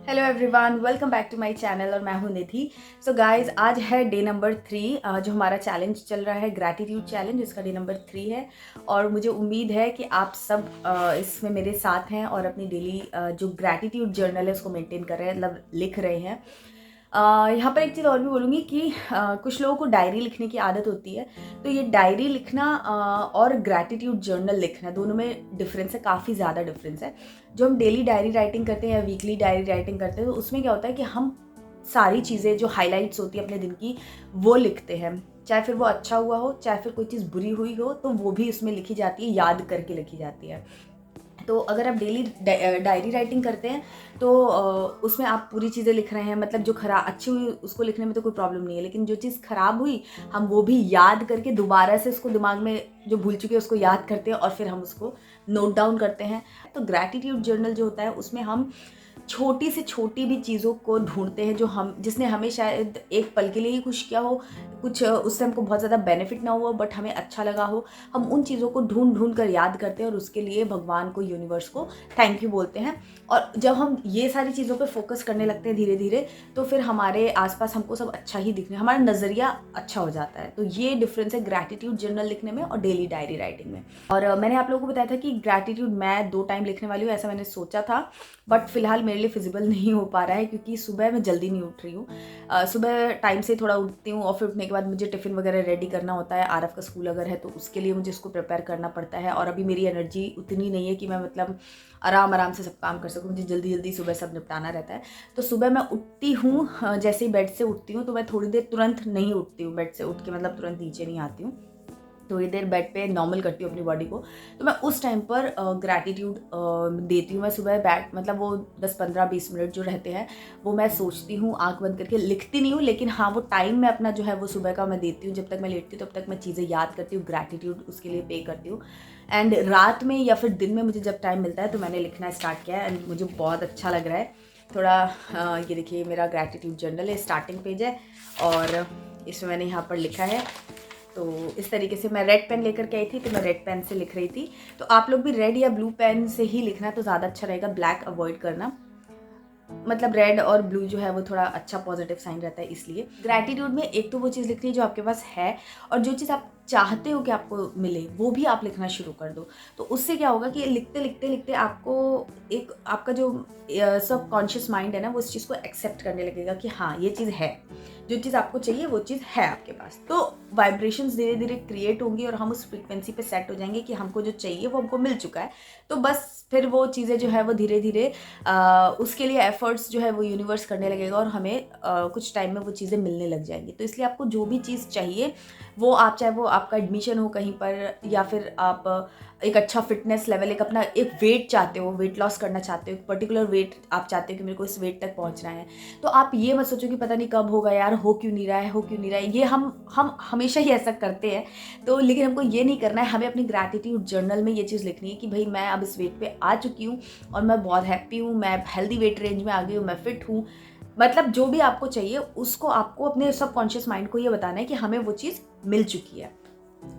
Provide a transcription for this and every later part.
Hello everyone, welcome back to my channel और मैं हूं निधि। सो गाइस, आज है डे नंबर 3 जो हमारा चैलेंज चल रहा है ग्रैटिट्यूड चैलेंज। इसका डे नंबर 3 है और मुझे उम्मीद है कि आप सब इसमें मेरे साथ हैं और अपनी डेली जो ग्रैटिट्यूड जर्नल है उसको मेंटेन कर रहे हैं, मतलब लिख रहे हैं। यहाँ पर एक चीज़ और भी बोलूँगी कि कुछ लोगों को डायरी लिखने की आदत होती है, तो ये डायरी लिखना और ग्रैटिट्यूड जर्नल लिखना दोनों में डिफरेंस है, काफ़ी ज़्यादा डिफरेंस है। जो हम डेली डायरी राइटिंग करते हैं या वीकली डायरी राइटिंग करते हैं, तो उसमें क्या होता है कि हम सारी चीज़ें जो हाइलाइट्स होती है अपने दिन की वो लिखते हैं, चाहे फिर वो अच्छा हुआ हो, चाहे फिर कोई चीज़ बुरी हुई हो, तो वो भी उसमें लिखी जाती है, याद करके लिखी जाती है। तो अगर आप डेली डायरी राइटिंग करते हैं तो उसमें आप पूरी चीज़ें लिख रहे हैं, मतलब जो अच्छी हुई उसको लिखने में तो कोई प्रॉब्लम नहीं है, लेकिन जो चीज़ खराब हुई हम वो भी याद करके दोबारा से उसको दिमाग में जो भूल चुके हैं उसको याद करते हैं और फिर हम उसको नोट डाउन करते हैं। तो ग्रैटिट्यूड जर्नल जो होता है उसमें हम छोटी से छोटी भी चीज़ों को ढूंढते हैं जो जिसने हमें शायद एक पल के लिए ही खुश किया हो, कुछ उससे हमको बहुत ज़्यादा बेनिफिट ना हुआ बट हमें अच्छा लगा हो, हम उन चीज़ों को ढूंढ ढूंढ कर याद करते हैं और उसके लिए भगवान को, यूनिवर्स को थैंक यू बोलते हैं। और जब हम ये सारी चीज़ों पे फोकस करने लगते हैं धीरे धीरे, तो फिर हमारे आसपास हमको सब अच्छा ही दिखने, हमारा नज़रिया अच्छा हो जाता है। तो ये डिफरेंस है ग्रैटिट्यूड जर्नल लिखने में और डेली डायरी राइटिंग में। और मैंने आप लोगों को बताया था कि ग्रैटिट्यूड मैं 2 टाइम लिखने वाली हूँ, ऐसा मैंने सोचा था, बट फिलहाल मेरे लिए फिजिबल नहीं हो पा रहा है क्योंकि सुबह मैं जल्दी नहीं उठ रही हूँ। सुबह टाइम से थोड़ा उठती हूँ और फिर उठने के बाद मुझे टिफ़िन वगैरह रेडी करना होता है। आरव का स्कूल अगर है तो उसके लिए मुझे इसको प्रिपेयर करना पड़ता है और अभी मेरी एनर्जी उतनी नहीं है कि मैं मतलब आराम से सब काम कर सकूँ, मुझे जल्दी जल्दी सुबह सब निपटाना रहता है। तो सुबह मैं उठती हूँ, जैसे ही बेड से उठती हूँ तो मैं थोड़ी देर तुरंत नहीं उठती हूँ, बेड से उठ के मतलब तुरंत नीचे नहीं आती हूँ, थोड़ी देर बेड पे नॉर्मल करती हूँ अपनी बॉडी को। तो मैं उस टाइम पर ग्रैटिट्यूड देती हूँ। मैं सुबह बैठ मतलब वो 10-15-20 मिनट जो रहते हैं वो मैं सोचती हूँ, आंख बंद करके लिखती नहीं हूँ, लेकिन हाँ वो टाइम मैं अपना जो है वो सुबह का मैं देती हूँ। जब तक मैं लेटती हूँ तब तक मैं चीज़ें याद करती हूँ, ग्रैटिट्यूड उसके लिए पे करती हूँ। एंड रात में या फिर दिन में मुझे जब टाइम मिलता है तो मैंने लिखना स्टार्ट किया है एंड मुझे बहुत अच्छा लग रहा है थोड़ा। ये देखिए मेरा ग्रैटिट्यूड जर्नल है, स्टार्टिंग पेज है और इसमें मैंने यहाँ पर लिखा है। तो इस तरीके से मैं रेड पेन लेकर के आई थी, तो मैं रेड पेन से लिख रही थी। तो आप लोग भी रेड या ब्लू पेन से ही लिखना तो ज़्यादा अच्छा रहेगा, ब्लैक अवॉइड करना। मतलब रेड और ब्लू जो है वो थोड़ा अच्छा पॉजिटिव साइन रहता है। इसलिए ग्रैटिट्यूड में एक तो वो चीज़ लिखनी है जो आपके पास है, और जो चीज़ आप चाहते हो कि आपको मिले वो भी आप लिखना शुरू कर दो। तो उससे क्या होगा कि लिखते लिखते लिखते आपको एक आपका जो सब कॉन्शियस माइंड है ना वो उस चीज़ को एक्सेप्ट करने लगेगा कि हाँ ये चीज़ है, जो चीज़ आपको चाहिए वो चीज़ है आपके पास। तो वाइब्रेशंस धीरे धीरे क्रिएट होंगी और हम उस फ्रीक्वेंसी पे सेट हो जाएंगे कि हमको जो चाहिए वो हमको मिल चुका है। तो बस फिर वो चीज़ें जो है वो धीरे धीरे उसके लिए एफर्ट्स जो है वो यूनिवर्स करने लगेगा और हमें कुछ टाइम में वो चीज़ें मिलने लग जाएंगी। तो इसलिए आपको जो भी चीज़ चाहिए वो आप, चाहे वो आपका एडमिशन हो कहीं पर या फिर आप एक अच्छा फिटनेस लेवल, एक अपना एक वेट चाहते हो, वेट लॉस करना चाहते हो, एक पर्टिकुलर वेट आप चाहते हो कि मेरे को इस वेट तक पहुंचना है, तो आप ये मत सोचो कि पता नहीं कब होगा यार, हो क्यों नहीं रहा है, हो क्यों नहीं रहा है। ये हम हमेशा ही ऐसा करते हैं। तो लेकिन हमको ये नहीं करना है, हमें अपनी ग्रैटिट्यूड जर्नल में ये चीज़ लिखनी है कि भाई मैं अब इस वेट पे आ चुकी हूँ और मैं बहुत हैप्पी हूँ, मैं हेल्दी वेट रेंज में आ गई हूँ, मैं फिट हूँ। मतलब जो भी आपको चाहिए उसको आपको अपने सबकॉन्शियस माइंड को ये बताना है कि हमें वो चीज़ मिल चुकी है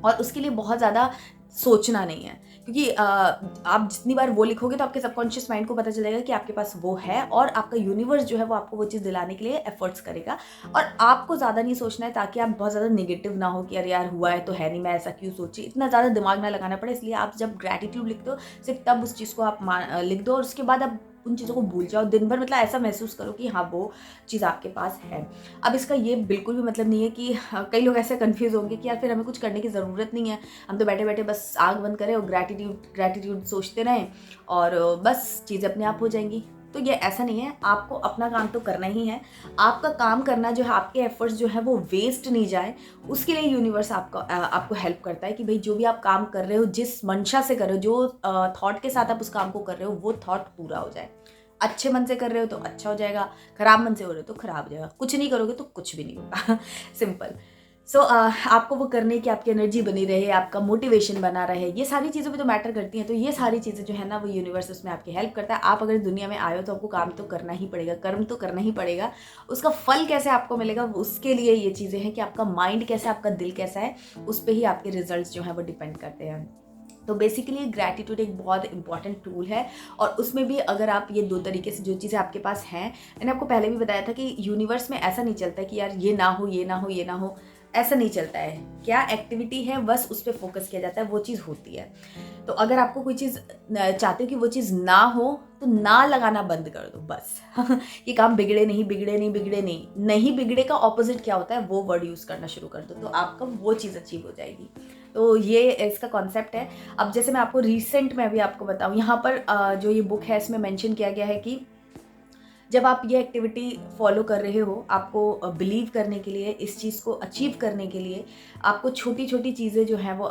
और उसके लिए बहुत ज़्यादा सोचना नहीं है, क्योंकि आप जितनी बार वो लिखोगे तो आपके सबकॉन्शियस माइंड को पता चलेगा कि आपके पास वो है और आपका यूनिवर्स जो है वो आपको वो चीज़ दिलाने के लिए एफर्ट्स करेगा। और आपको ज़्यादा नहीं सोचना है ताकि आप बहुत ज़्यादा नेगेटिव ना हो कि अरे यार हुआ है तो है नहीं, मैं ऐसा क्यों सोची, इतना ज़्यादा दिमाग ना लगाना पड़े। इसलिए आप जब ग्रैटिट्यूड लिखते हो सिर्फ तब उस चीज़ को आप लिख दो और उसके बाद आप उन चीज़ों को भूल जाओ दिन भर। मतलब ऐसा महसूस करो कि हाँ वो चीज़ आपके पास है। अब इसका ये बिल्कुल भी मतलब नहीं है कि कई लोग ऐसे कन्फ्यूज़ होंगे कि यार फिर हमें कुछ करने की ज़रूरत नहीं है, हम तो बैठे बैठे बस आँख बंद करें और ग्रैटिट्यूड सोचते रहें और बस चीज़ें अपने आप हो जाएंगी। तो ये ऐसा नहीं है, आपको अपना काम तो करना ही है। आपका काम करना जो है, आपके एफर्ट्स जो है वो वेस्ट नहीं जाए, उसके लिए यूनिवर्स आपको हेल्प करता है कि भाई जो भी आप काम कर रहे हो, जिस मंशा से कर रहे हो, जो थॉट के साथ आप उस काम को कर रहे हो वो थॉट पूरा हो जाए। अच्छे मन से कर रहे हो तो अच्छा हो जाएगा, खराब मन से हो रहे हो तो खराब हो जाएगा, कुछ नहीं करोगे तो कुछ भी नहीं होगा। सिंपल। सो आपको वो करने की आपकी एनर्जी बनी रहे, आपका मोटिवेशन बना रहे, ये सारी चीज़ें भी तो मैटर करती हैं। तो ये सारी चीज़ें जो है ना वो यूनिवर्स उसमें आपकी हेल्प करता है। आप अगर दुनिया में आए हो तो आपको काम तो करना ही पड़ेगा, कर्म तो करना ही पड़ेगा। उसका फल कैसे आपको मिलेगा उसके लिए ये चीज़ें हैं कि आपका माइंड कैसा है, आपका दिल कैसा है, उस पर ही आपके रिजल्ट जो है वो डिपेंड करते हैं। तो बेसिकली ग्रैटिट्यूड एक बहुत इंपॉर्टेंट टूल है, और उसमें भी अगर आप ये 2 तरीके से जो चीज़ें आपके पास हैं, मैंने आपको पहले भी बताया था कि यूनिवर्स में ऐसा नहीं चलता है कि यार ये ना हो, ये ना हो, ये ना हो, ऐसा नहीं चलता है। क्या एक्टिविटी है बस उस पर फोकस किया जाता है, वो चीज़ होती है। तो अगर आपको कोई चीज़ चाहते हो कि वो चीज़ ना हो, तो ना लगाना बंद कर दो बस। ये काम बिगड़े नहीं, बिगड़े नहीं, बिगड़े नहीं, नहीं बिगड़े का ऑपोजिट क्या होता है, वो वर्ड यूज़ करना शुरू कर दो, तो आपका वो चीज़ अचीव हो जाएगी। तो ये इसका कॉन्सेप्ट है। अब जैसे मैं आपको रिसेंट में भी आपको बताऊँ, यहाँ पर जो ये बुक है इसमें मेंशन किया गया है कि जब आप ये एक्टिविटी फॉलो कर रहे हो, आपको बिलीव करने के लिए, इस चीज़ को अचीव करने के लिए आपको छोटी छोटी चीज़ें जो हैं वो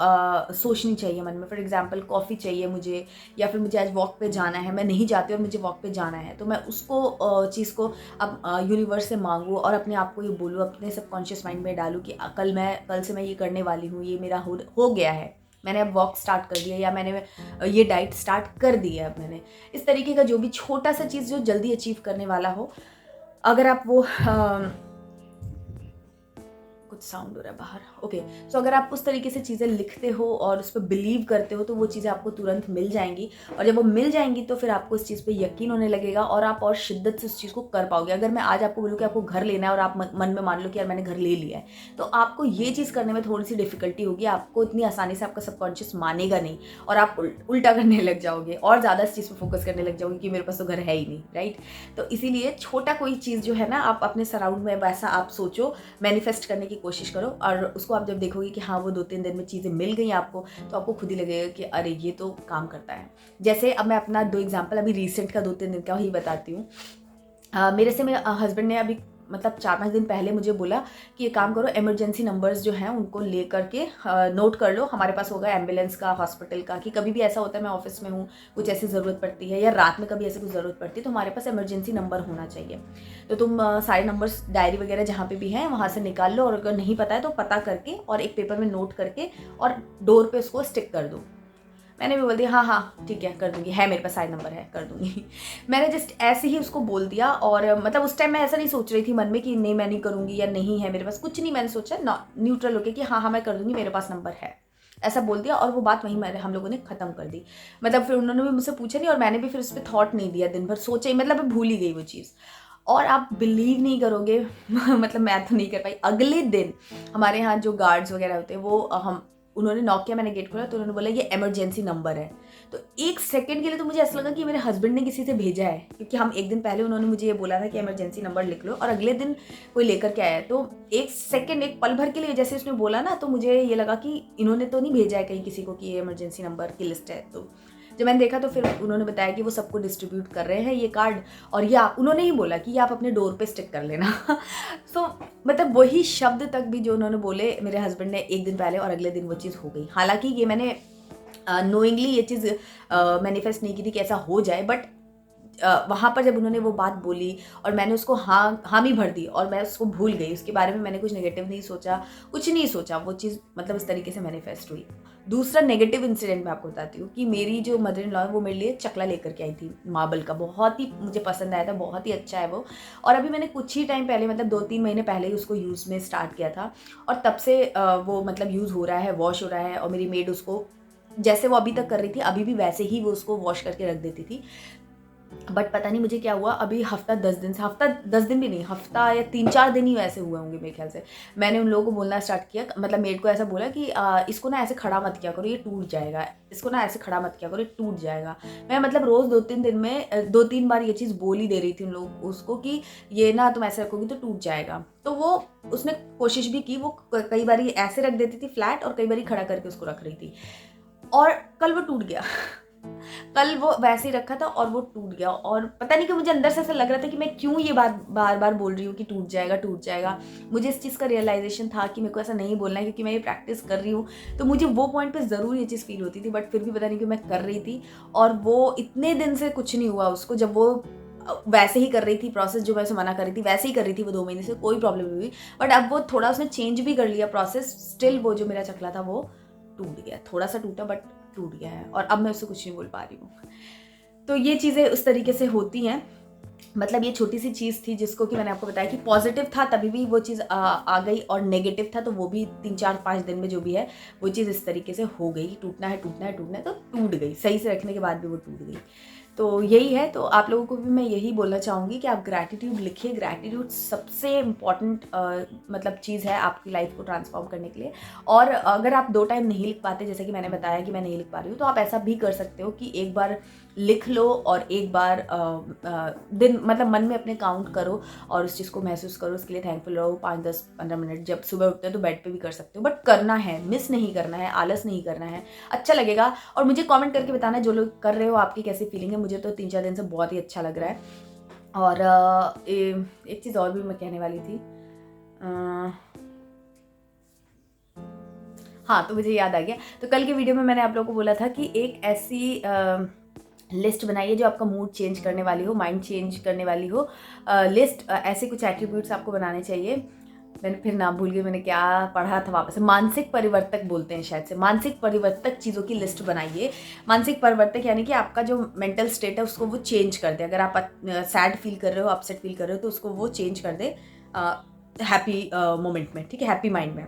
सोचनी चाहिए मन में। फॉर एग्जांपल कॉफ़ी चाहिए मुझे, या फिर मुझे आज वॉक पे जाना है, मैं नहीं जाती और मुझे वॉक पे जाना है, तो मैं उसको चीज़ को अब यूनिवर्स से मांगूँ और अपने आप को ये बोलूँ, अपने सबकॉन्शियस माइंड में डालूँ कि कल से मैं ये करने वाली हूँ, ये मेरा हो गया है, मैंने अब वॉक स्टार्ट कर दिया, या मैंने ये डाइट स्टार्ट कर दी है अब मैंने। इस तरीके का जो भी छोटा सा चीज़ जो जल्दी अचीव करने वाला हो, अगर आप वो कुछ साउंड हो रहा है बाहर, ओके। सो अगर आप उस तरीके से चीज़ें लिखते हो और उस पर बिलीव करते हो, तो वो चीज़ें आपको तुरंत मिल जाएंगी, और जब वो मिल जाएंगी तो फिर आपको इस चीज़ पे यकीन होने लगेगा और आप और शिद्दत से उस चीज़ को कर पाओगे। अगर मैं आज आपको बोलूँ कि आपको घर लेना है और आप मन में मान लो कि यार मैंने घर ले लिया है, तो आपको ये चीज़ करने में थोड़ी सी डिफिकल्टी होगी, आपको इतनी आसानी से आपका सबकॉन्शियस मानेगा नहीं, और आप उल्टा करने लग जाओगे और ज़्यादा इस चीज़ पर फोकस करने लग जाओगे कि मेरे पास तो घर है ही नहीं, राइट। तो इसीलिए छोटा कोई चीज़ जो है ना, आप अपने सराउंड में वैसा आप सोचो, मैनिफेस्ट करने की कोशिश करो, और उसको आप जब देखोगे कि हाँ वो 2-3 दिन में चीज़ें मिल गई आपको, तो आपको खुद ही लगेगा कि अरे ये तो काम करता है। जैसे अब मैं अपना 2 एग्जांपल अभी रिसेंट का 2-3 दिन का ही बताती हूँ। मेरे हस्बैंड ने अभी मतलब 4-5 दिन पहले मुझे बोला कि ये काम करो, इमरजेंसी नंबर्स जो हैं उनको ले करके नोट कर लो, हमारे पास होगा एम्बुलेंस का, हॉस्पिटल का, कि कभी भी ऐसा होता है मैं ऑफिस में हूँ, कुछ ऐसी ज़रूरत पड़ती है, या रात में कभी ऐसी कुछ ज़रूरत पड़ती है, तो हमारे पास इमरजेंसी नंबर होना चाहिए। तो तुम सारे नंबर्स डायरी वगैरह जहाँ पे भी हैं वहाँ से निकाल लो, और अगर नहीं पता है तो पता करके और एक पेपर में नोट करके और डोर पे उसको स्टिक कर दो। मैंने भी बोल दिया हाँ हाँ ठीक है कर दूंगी, है मेरे पास सारे नंबर है, कर दूंगी। मैंने जस्ट ऐसे ही उसको बोल दिया, और मतलब उस टाइम मैं ऐसा नहीं सोच रही थी मन में कि नहीं मैं नहीं करूंगी या नहीं है मेरे पास, कुछ नहीं, मैंने सोचा न्यूट्रल होके कि हाँ हाँ मैं कर दूंगी, मेरे पास नंबर है, ऐसा बोल दिया, और वो बात वहीं हम लोगों ने ख़त्म कर दी। मतलब फिर उन्होंने भी मुझसे पूछा नहीं, और मैंने भी फिर उस पर थॉट नहीं दिया, दिन भर सोचा ही, मतलब मैं भूल ही गई वो चीज़। और आप बिलीव नहीं करोगे मतलब मैं तो नहीं कर पाई, अगले दिन हमारे यहाँ जो गार्ड्स वगैरह होते हैं वो उन्होंने नॉक किया, मैंने गेट खोला, तो उन्होंने बोला ये इमरजेंसी नंबर है। तो एक सेकंड के लिए तो मुझे ऐसा लगा कि मेरे हस्बैंड ने किसी से भेजा है, क्योंकि हम एक दिन पहले उन्होंने मुझे ये बोला था कि इमरजेंसी नंबर लिख लो, और अगले दिन कोई लेकर के आया। तो एक सेकंड, एक पल भर के लिए जैसे उसने बोला ना, तो मुझे ये लगा कि इन्होंने तो नहीं भेजा है कहीं किसी को कि ये इमरजेंसी नंबर की लिस्ट है। तो जब मैंने देखा तो फिर उन्होंने बताया कि वो सबको डिस्ट्रीब्यूट कर रहे हैं ये कार्ड, और ये उन्होंने ही बोला कि ये आप अपने डोर पे स्टिक कर लेना। सो मतलब वही शब्द तक भी जो उन्होंने बोले मेरे हस्बैंड ने एक दिन पहले, और अगले दिन वो चीज़ हो गई। हालांकि ये मैंने नोइंगली ये चीज़ मैनिफेस्ट नहीं की थी कि ऐसा हो जाए, बट वहाँ पर जब उन्होंने वो बात बोली और मैंने उसको हामी भर दी, और मैं उसको भूल गई, उसके बारे में मैंने कुछ नेगेटिव नहीं सोचा, कुछ नहीं सोचा, वो चीज़ मतलब इस तरीके से मैनिफेस्ट हुई। दूसरा नेगेटिव इंसिडेंट मैं आपको बताती हूँ कि मेरी जो मदर इन लॉ है वो मेरे लिए चकला लेकर के आई थी मार्बल का, बहुत ही मुझे पसंद आया था, बहुत ही अच्छा है वो। और अभी मैंने कुछ ही टाइम पहले, मतलब 2-3 महीने पहले ही उसको यूज़ में स्टार्ट किया था, और तब से वो मतलब यूज़ हो रहा है, वॉश हो रहा है, और मेरी मेड उसको जैसे वो अभी तक कर रही थी अभी भी वैसे ही वो उसको वॉश करके रख देती थी। बट पता नहीं मुझे क्या हुआ, अभी हफ्ता 10 दिन भी नहीं, हफ्ता या 3-4 दिन ही ऐसे हुए होंगे मेरे ख्याल से, मैंने उन लोगों को बोलना स्टार्ट किया, मतलब मेड को ऐसा बोला कि इसको ना ऐसे खड़ा मत किया करो, ये टूट जाएगा, इसको ना ऐसे खड़ा मत किया करो, ये टूट जाएगा। मैं मतलब रोज़ 2-3 दिन में 2-3 बार ये चीज़ बोल ही दे रही थी उन लोग उसको कि ये ना तुम ऐसे रखोगी तो टूट जाएगा। तो वो उसने कोशिश भी की, वो कई बार ऐसे रख देती थी फ्लैट, और कई बार खड़ा करके उसको रख रही थी, और कल वो टूट गया। कल वो वैसे ही रखा था और वो टूट गया, और पता नहीं कि मुझे अंदर से ऐसा लग रहा था कि मैं क्यों ये बात बार बार बोल रही हूँ कि टूट जाएगा टूट जाएगा। मुझे इस चीज़ का रियलाइजेशन था कि मेरे को ऐसा नहीं बोलना है, क्योंकि मैं ये प्रैक्टिस कर रही हूँ, तो मुझे वो पॉइंट पे ज़रूर ये चीज़ फील होती थी, बट फिर भी पता नहीं क्यों मैं कर रही थी, और वो इतने दिन से कुछ नहीं हुआ उसको। जब वो वैसे ही कर रही थी प्रोसेस, जो मैं उसे मना कर रही थी वैसे ही कर रही थी वो 2 महीने से, कोई प्रॉब्लम नहीं हुई। बट अब वो थोड़ा उसने चेंज भी कर लिया प्रोसेस, स्टिल वो जो मेरा चकला था वो टूट गया, थोड़ा सा टूटा बट टूट गया है, और अब मैं उससे कुछ नहीं बोल पा रही हूँ। तो ये चीज़ें उस तरीके से होती हैं। मतलब ये छोटी सी चीज़ थी जिसको कि मैंने आपको बताया कि पॉजिटिव था तभी भी वो चीज़ आ गई, और नेगेटिव था तो वो भी 3-4-5 दिन में जो भी है वो चीज़ इस तरीके से हो गई। टूटना है टूटना है टूटना है, तो टूट गई, सही से रखने के बाद भी वो टूट गई। तो यही है। तो आप लोगों को भी मैं यही बोलना चाहूँगी कि आप ग्रैटिट्यूड लिखिए। ग्रैटिट्यूड सबसे इम्पॉर्टेंट मतलब चीज़ है आपकी लाइफ को ट्रांसफॉर्म करने के लिए। और अगर आप 2 टाइम नहीं लिख पाते, जैसे कि मैंने बताया कि मैं नहीं लिख पा रही हूँ, तो आप ऐसा भी कर सकते हो कि एक बार लिख लो और एक बार दिन मतलब मन में अपने काउंट करो और उस चीज़ को महसूस करो, उसके लिए थैंकफुल रहो 5-10-15 मिनट। जब सुबह उठते हो तो बेड पे भी कर सकते हो, बट करना है, मिस नहीं करना है, आलस नहीं करना है, अच्छा लगेगा। और मुझे कमेंट करके बताना जो लोग कर रहे हो आपकी कैसी फीलिंग है। मुझे तो 3-4 दिन से बहुत ही अच्छा लग रहा है। और एक चीज़ और भी मैं कहने वाली थी, हाँ, तो मुझे याद आ गया। तो कल के वीडियो में मैंने आप लोगों को बोला था कि एक ऐसी लिस्ट बनाइए जो आपका मूड चेंज करने वाली हो, माइंड चेंज करने वाली हो। लिस्ट ऐसे कुछ एट्रीब्यूट्स आपको बनाने चाहिए। मैंने फिर नाम भूल गई, मैंने क्या पढ़ा था वापस से, मानसिक परिवर्तक बोलते हैं शायद से। मानसिक परिवर्तक चीज़ों की लिस्ट बनाइए। मानसिक परिवर्तक यानी कि आपका जो मेंटल स्टेट है उसको वो चेंज कर दे। अगर आप सैड फील कर रहे हो, अपसेट फील कर रहे हो, तो उसको वो चेंज कर दे हैप्पी मोमेंट में, ठीक है, हैप्पी माइंड में।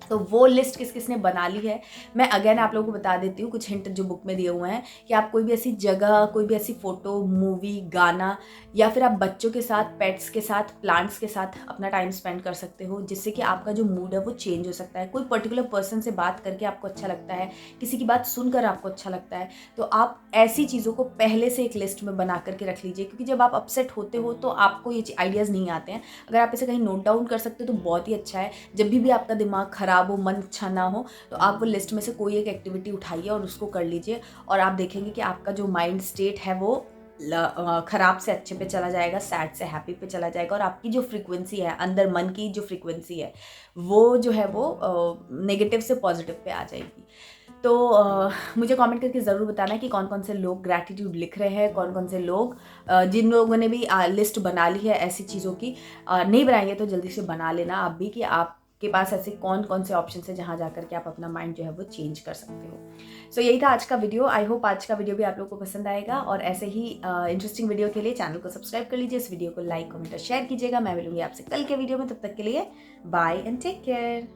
तो वो लिस्ट किस किस ने बना ली है, मैं अगेन आप लोगों को बता देती हूँ। कुछ हिंट जो बुक में दिए हुए हैं कि आप कोई भी ऐसी जगह, कोई भी ऐसी फोटो, मूवी, गाना, या फिर आप बच्चों के साथ, पेट्स के साथ, प्लांट्स के साथ अपना टाइम स्पेंड कर सकते हो, जिससे कि आपका जो मूड है वो चेंज हो सकता है। कोई पर्टिकुलर पर्सन से बात करके आपको अच्छा लगता है, किसी की बात सुनकर आपको अच्छा लगता है, तो आप ऐसी चीज़ों को पहले से एक लिस्ट में बना करके रख लीजिए। क्योंकि जब आप अपसेट होते हो तो आपको ये आइडियाज़ नहीं आते हैं। अगर आप इसे कहीं नोट डाउन कर सकते हो तो बहुत ही अच्छा है। जब भी आपका दिमाग खराब हो, मन अच्छा ना हो, तो आप वो लिस्ट में से कोई एक एक्टिविटी उठाइए और उसको कर लीजिए, और आप देखेंगे कि आपका जो माइंड स्टेट है वो खराब से अच्छे पे चला जाएगा, सैड से हैप्पी पे चला जाएगा, और आपकी जो फ्रीक्वेंसी है अंदर, मन की जो फ्रीक्वेंसी है वो जो है वो नेगेटिव से पॉजिटिव पे आ जाएगी। तो मुझे कमेंट करके ज़रूर बताना कि कौन कौन से लोग ग्रैटिट्यूड लिख रहे हैं, कौन कौन से लोग जिन लोगों ने भी लिस्ट बना ली है ऐसी चीज़ों की। नहीं बनाई है तो जल्दी से बना लेना आप भी, कि आपके पास ऐसे कौन कौन से ऑप्शन है जहाँ जा करके आप अपना माइंड जो है वो चेंज कर सकते हो। सो यही था आज का वीडियो। आई होप आज का वीडियो भी आप लोगों को पसंद आएगा, और ऐसे ही इंटरेस्टिंग वीडियो के लिए चैनल को सब्सक्राइब कर लीजिए, इस वीडियो को लाइक, कमेंट और शेयर कीजिएगा। मैं मिलूंगी आपसे कल के वीडियो में, तब तक के लिए बाय एंड टेक केयर।